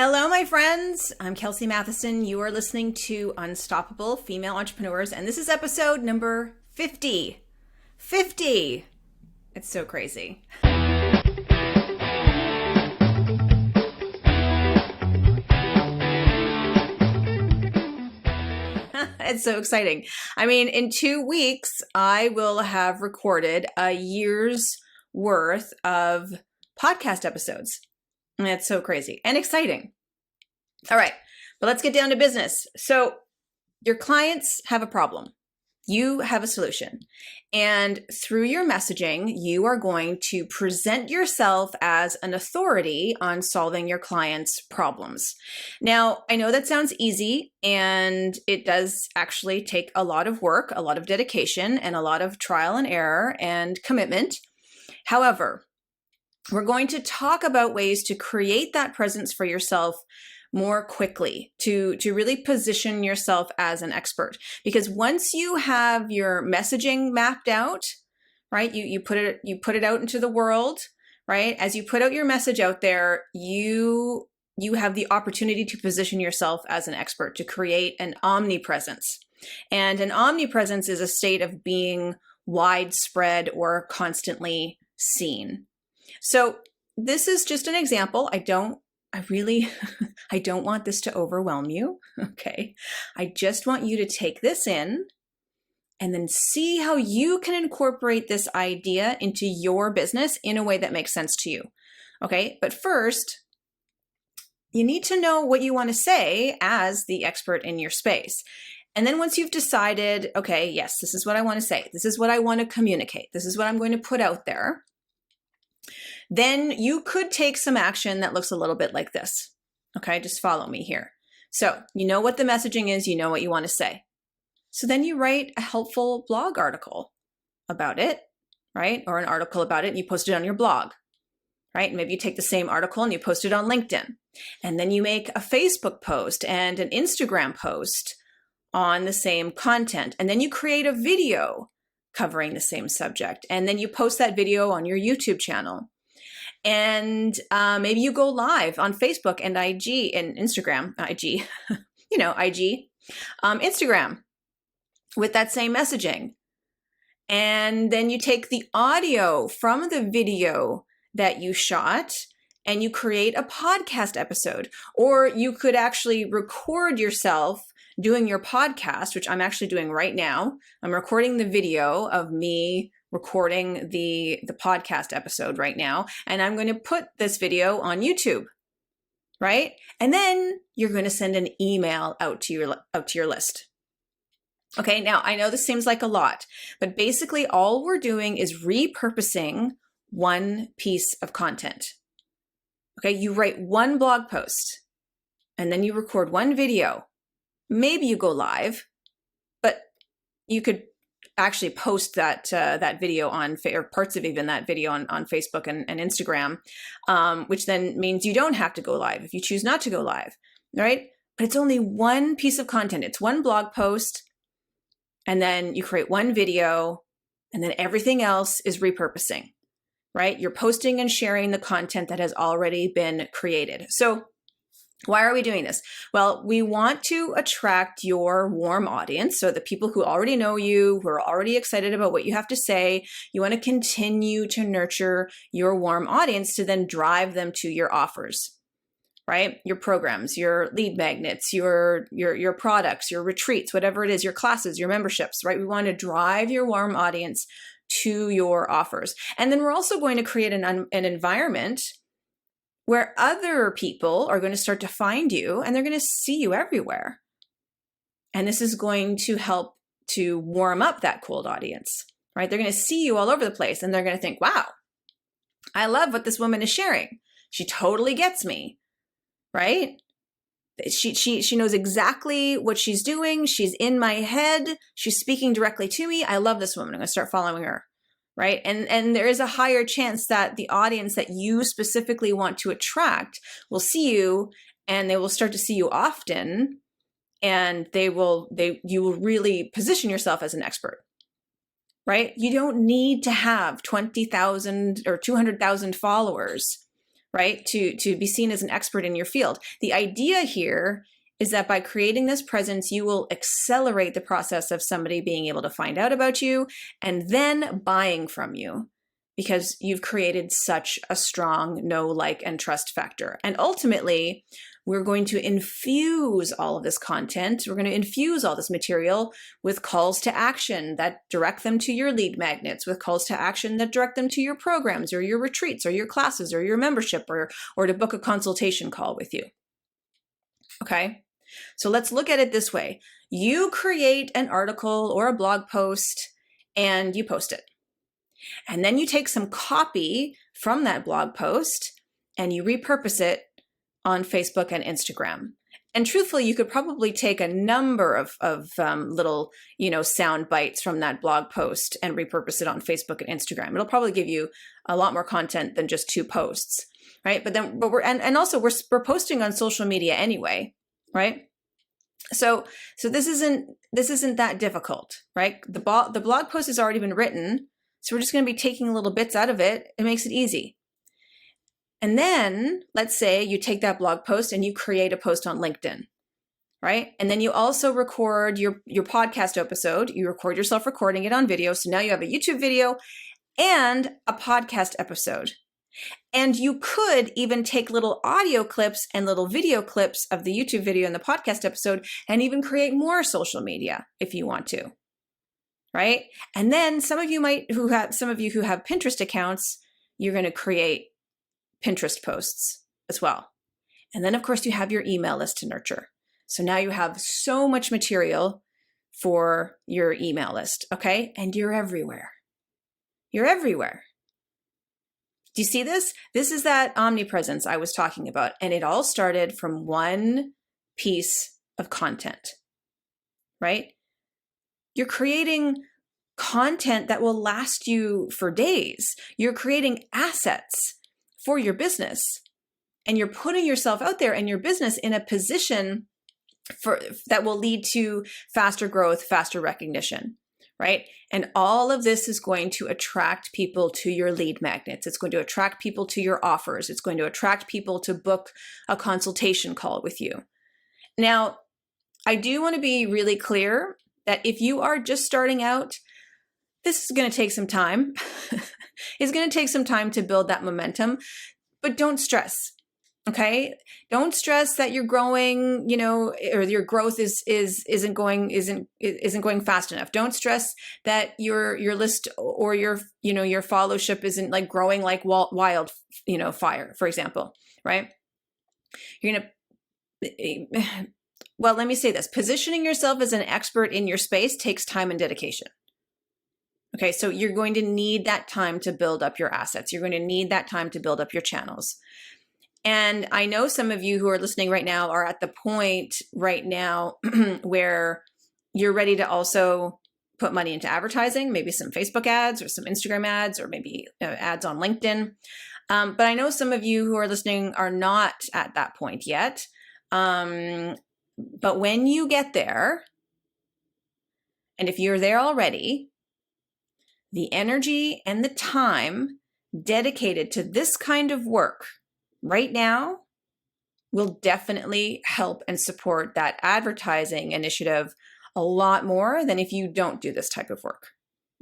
Hello, my friends. I'm Kelsey Matheson. You are listening to Unstoppable Female Entrepreneurs, and this is episode number 50. 50! It's so crazy. It's so exciting. I mean, in 2 weeks, I will have recorded a year's worth of podcast episodes. And it's so crazy and exciting. All right, but let's get down to business. So your clients have a problem. You have a solution. And through your messaging, you are going to present yourself as an authority on solving your clients' problems. Now, I know that sounds easy, and it does actually take a lot of work, a lot of dedication, and a lot of trial and error and commitment. However, we're going to talk about ways to create that presence for yourself more quickly, to really position yourself as an expert. Because once you have your messaging mapped out, right, you put it out into the world, right? As you put out your message out there, you have the opportunity to position yourself as an expert, to create an omnipresence. And an omnipresence is a state of being widespread or constantly seen. So this is just an example. I don't want this to overwhelm you. Okay. I just want you to take this in and then see how you can incorporate this idea into your business in a way that makes sense to you. Okay. But first, you need to know what you want to say as the expert in your space. And then once you've decided, okay, yes, this is what I want to say. This is what I want to communicate. This is what I'm going to put out there. Then you could take some action that looks a little bit like this. Okay, just follow me here. So you know what the messaging is, you know what you want to say. So then you write a helpful blog article about it, right? Or an article about it and you post it on your blog, right? Maybe you take the same article and you post it on LinkedIn. And then you make a Facebook post and an Instagram post on the same content. And then you create a video covering the same subject. And then you post that video on your YouTube channel. And maybe you go live on Facebook and IG and Instagram, IG, Instagram with that same messaging. And then you take the audio from the video that you shot and you create a podcast episode. Or you could actually record yourself doing your podcast, which I'm actually doing right now. I'm recording the video of me recording the podcast episode right now. And I'm going to put this video on YouTube, right? And then you're going to send an email out to your list. Okay. Now I know this seems like a lot, but basically all we're doing is repurposing one piece of content. Okay. You write one blog post and then you record one video. Maybe you go live, but you could actually post that video or parts of even that video on Facebook and Instagram, which then means you don't have to go live if you choose not to go live, right? But it's only one piece of content. It's one blog post, and then you create one video, and then everything else is repurposing, right? You're posting and sharing the content that has already been created. So why are we doing this? Well, we want to attract your warm audience. So the people who already know you, who are already excited about what you have to say, you want to continue to nurture your warm audience to then drive them to your offers, right? Your programs, your lead magnets, your products, your retreats, whatever it is, your classes, your memberships, right? We want to drive your warm audience to your offers. And then we're also going to create an environment where other people are going to start to find you and they're going to see you everywhere. And this is going to help to warm up that cold audience, right? They're going to see you all over the place and they're going to think, wow, I love what this woman is sharing. She totally gets me, right? She knows exactly what she's doing. She's in my head. She's speaking directly to me. I love this woman. I'm going to start following her. Right. And there is a higher chance that the audience that you specifically want to attract will see you and they will start to see you often. And you will really position yourself as an expert. Right. You don't need to have 20,000 or 200,000 followers right? To be seen as an expert in your field. The idea here is that by creating this presence, you will accelerate the process of somebody being able to find out about you and then buying from you, because you've created such a strong know, like, and trust factor. And ultimately, we're going to infuse all of this content. We're going to infuse all this material with calls to action that direct them to your lead magnets, with calls to action that direct them to your programs or your retreats or your classes or your membership, or to book a consultation call with you. Okay? So let's look at it this way. You create an article or a blog post and you post it. And then you take some copy from that blog post and you repurpose it on Facebook and Instagram. And truthfully, you could probably take a number of little, sound bites from that blog post and repurpose it on Facebook and Instagram. It'll probably give you a lot more content than just 2 posts, right? But we're posting on social media anyway, right? So this isn't that difficult, right? The blog post has already been written, so we're just going to be taking little bits out of it. It makes it easy. And then let's say you take that blog post and you create a post on LinkedIn, right? And then you also record your podcast episode. You record yourself recording it on video. So now you have a YouTube video and a podcast episode. And you could even take little audio clips and little video clips of the YouTube video and the podcast episode and even create more social media if you want to, right? And then some of you who have Pinterest accounts, you're going to create Pinterest posts as well. And then of course you have your email list to nurture. So now you have so much material for your email list, okay? And you're everywhere. You're everywhere. Do you see this? This is that omnipresence I was talking about. And it all started from one piece of content, right? You're creating content that will last you for days. You're creating assets for your business, and you're putting yourself out there and your business in a position that will lead to faster growth, faster recognition, right? And all of this is going to attract people to your lead magnets. It's going to attract people to your offers. It's going to attract people to book a consultation call with you. Now, I do want to be really clear that if you are just starting out, this is going to take some time. It's going to take some time to build that momentum, but don't stress. Okay. Don't stress that you're growing, or your growth isn't going fast enough. Don't stress that your list or your followership isn't like growing like wild, fire, for example, right? Well, let me say this. Positioning yourself as an expert in your space takes time and dedication. Okay, so you're going to need that time to build up your assets. You're going to need that time to build up your channels. And I know some of you who are listening right now are at the point right now where you're ready to also put money into advertising, maybe some Facebook ads or some Instagram ads or maybe ads on LinkedIn. But I know some of you who are listening are not at that point yet. But when you get there, and if you're there already, the energy and the time dedicated to this kind of work right now will definitely help and support that advertising initiative a lot more than if you don't do this type of work.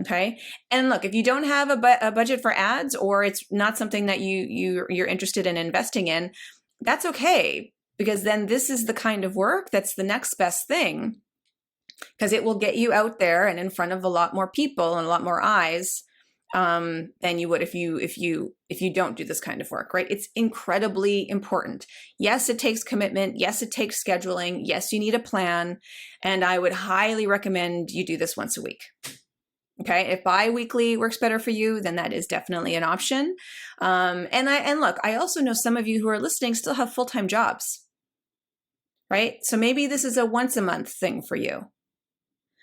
Okay. And look, if you don't have a budget for ads, or it's not something that you're interested in investing in, that's okay, because then this is the kind of work that's the next best thing, because it will get you out there and in front of a lot more people and a lot more eyes than you would if you don't do this kind of work, right? It's incredibly important. Yes, it takes commitment. Yes, it takes scheduling. Yes, you need a plan. And I would highly recommend you do this once a week. Okay. If bi-weekly works better for you, then that is definitely an option. And look, I also know some of you who are listening still have full-time jobs, right? So maybe this is a once a month thing for you.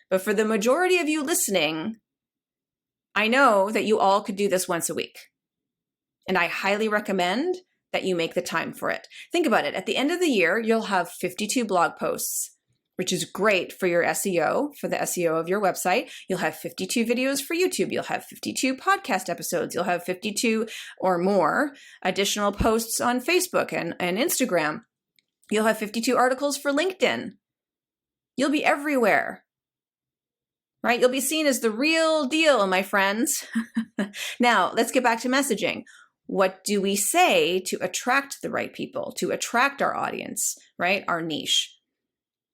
But for the majority of you listening, I know that you all could do this once a week. And I highly recommend that you make the time for it. Think about it. At the end of the year, you'll have 52 blog posts which is great for your SEO, for the SEO of your website. You'll have 52 videos for YouTube. You'll have 52 podcast episodes. You'll have 52 or more additional posts on Facebook and Instagram. You'll have 52 articles for LinkedIn. You'll be everywhere, right? You'll be seen as the real deal, my friends. Now, let's get back to messaging. What do we say to attract the right people, to attract our audience, right? Our niche.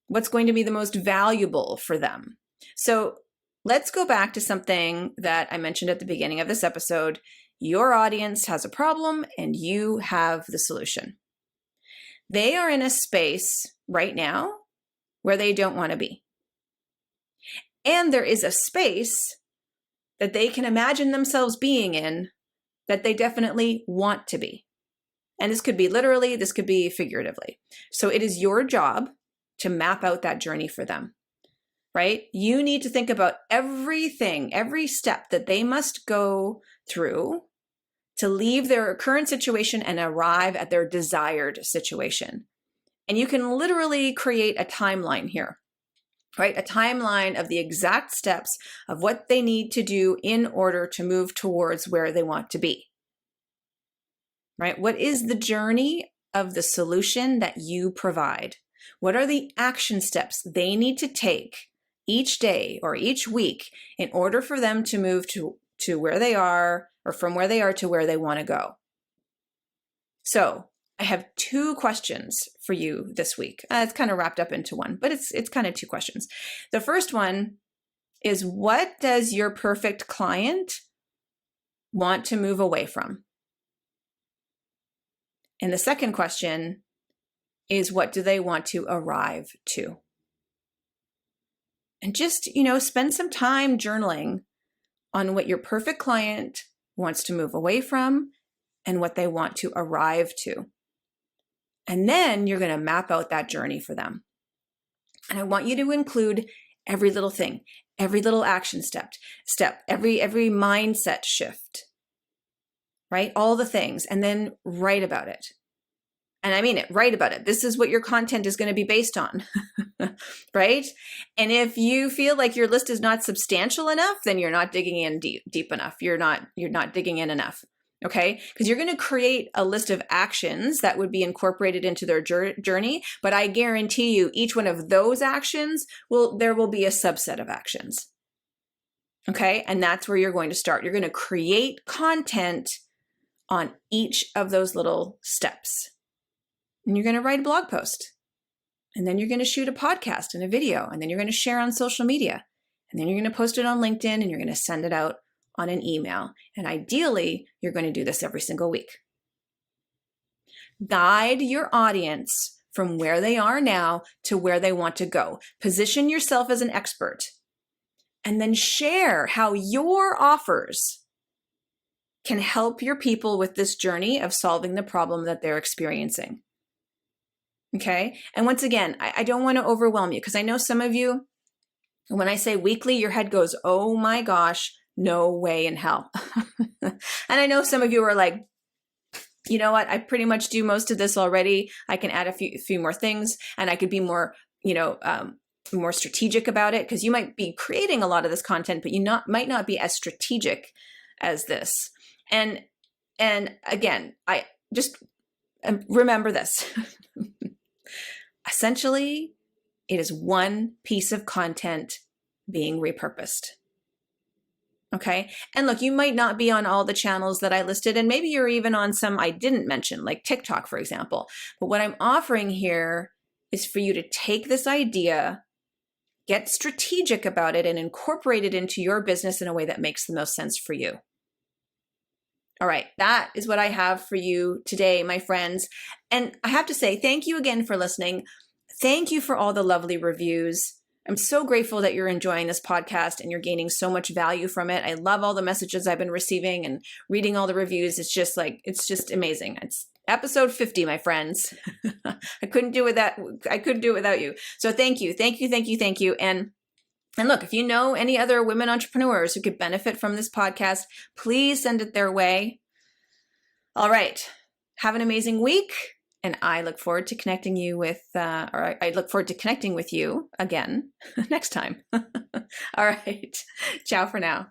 What's going to be the most valuable for them? So let's go back to something that I mentioned at the beginning of this episode. Your audience has a problem and you have the solution. They are in a space right now where they don't want to be. And there is a space that they can imagine themselves being in that they definitely want to be. And this could be literally, this could be figuratively. So it is your job to map out that journey for them, right? You need to think about everything, every step that they must go through to leave their current situation and arrive at their desired situation. And you can literally create a timeline here, right? A timeline of the exact steps of what they need to do in order to move towards where they want to be, right? What is the journey of the solution that you provide? What are the action steps they need to take each day or each week in order for them to move to where they are, or from where they are to where they want to go? So I have 2 questions for you this week. It's kind of wrapped up into one, but it's kind of 2 questions. The first one is, what does your perfect client want to move away from? And the second question is, what do they want to arrive to? And just, spend some time journaling on what your perfect client wants to move away from and what they want to arrive to. And then you're going to map out that journey for them. And I want you to include every little thing, every little action step, every mindset shift, right? All the things, and then write about it. And I mean it, write about it. This is what your content is going to be based on, right? And if you feel like your list is not substantial enough, then you're not digging in deep enough. You're not digging in enough, okay? Because you're going to create a list of actions that would be incorporated into their journey. But I guarantee you, each one of those actions there will be a subset of actions, okay? And that's where you're going to start. You're going to create content on each of those little steps. And you're going to write a blog post, and then you're going to shoot a podcast and a video, and then you're going to share on social media, and then you're going to post it on LinkedIn, and you're going to send it out on an email. And ideally, you're going to do this every single week. Guide your audience from where they are now to where they want to go. Position yourself as an expert, and then share how your offers can help your people with this journey of solving the problem that they're experiencing. Okay. And once again, I don't want to overwhelm you, because I know some of you, when I say weekly, your head goes, oh my gosh, no way in hell. And I know some of you are like, you know what? I pretty much do most of this already. I can add a few more things, and I could be more, more strategic about it, because you might be creating a lot of this content, but you might not be as strategic as this. And again, I just remember this. Essentially, it is one piece of content being repurposed. Okay. And look, you might not be on all the channels that I listed, and maybe you're even on some I didn't mention, like TikTok, for example. But what I'm offering here is for you to take this idea, get strategic about it, and incorporate it into your business in a way that makes the most sense for you. All right, that is what I have for you today, my friends. And I have to say, thank you again for listening. Thank you for all the lovely reviews. I'm so grateful that you're enjoying this podcast and you're gaining so much value from it. I love all the messages I've been receiving and reading all the reviews. It's just amazing. It's episode 50, my friends. I couldn't do it without you. So thank you. And look, if you know any other women entrepreneurs who could benefit from this podcast, please send it their way. All right. Have an amazing week, And I look forward to connecting you with, or I look forward to connecting with you again next time. All right. Ciao for now.